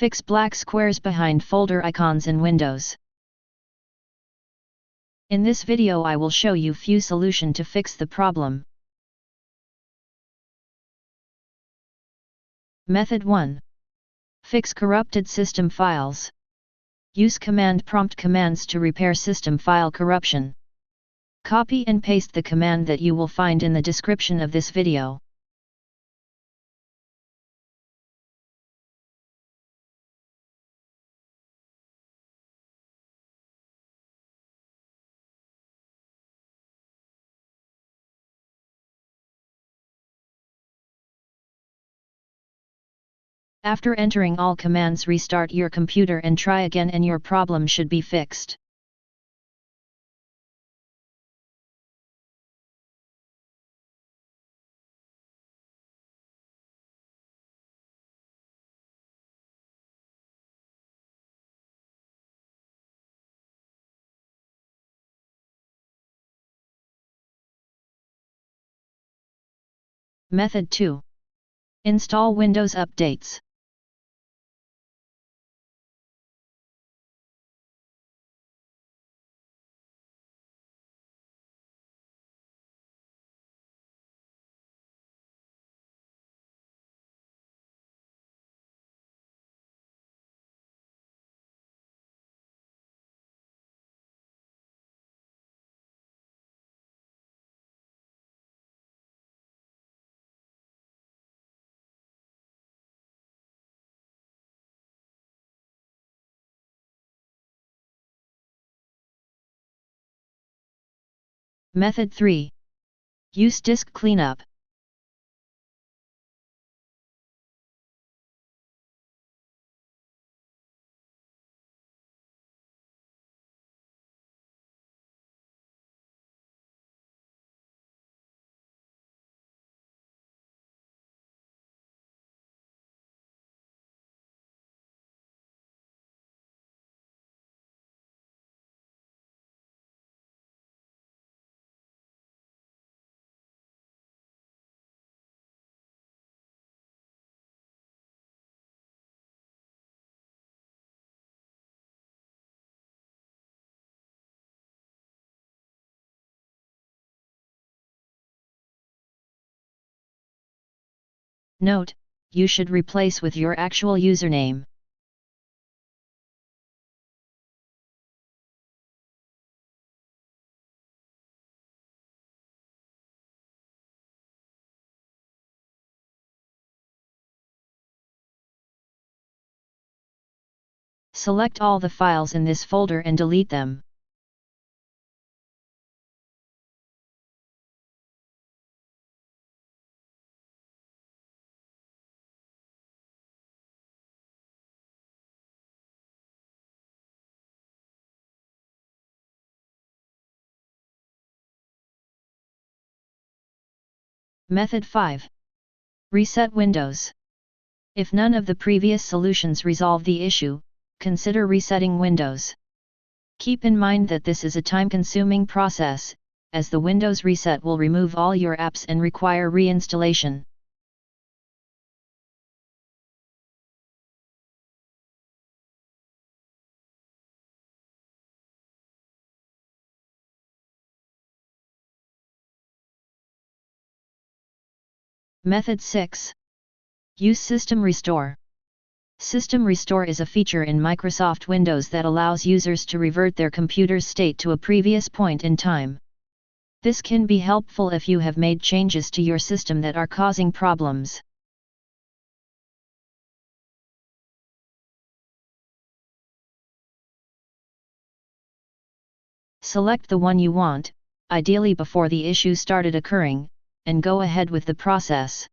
Fix black squares behind folder icons in Windows. In this video I will show you few solution to fix the problem. Method 1. Fix corrupted system files. Use command prompt commands to repair system file corruption. Copy and paste the command that you will find in the description of this video. After entering all commands, restart your computer and try again, and your problem should be fixed. Method 2. Install Windows updates. Method 3. Use disk cleanup. Note: you should replace with your actual username. Select all the files in this folder and delete them. Method 5. Reset Windows. If none of the previous solutions resolve the issue, consider resetting Windows. Keep in mind that this is a time-consuming process, as the Windows reset will remove all your apps and require reinstallation. Method 6. Use System Restore. System Restore is a feature in Microsoft Windows that allows users to revert their computer's state to a previous point in time. This can be helpful if you have made changes to your system that are causing problems. Select the one you want, ideally before the issue started occurring, and go ahead with the process.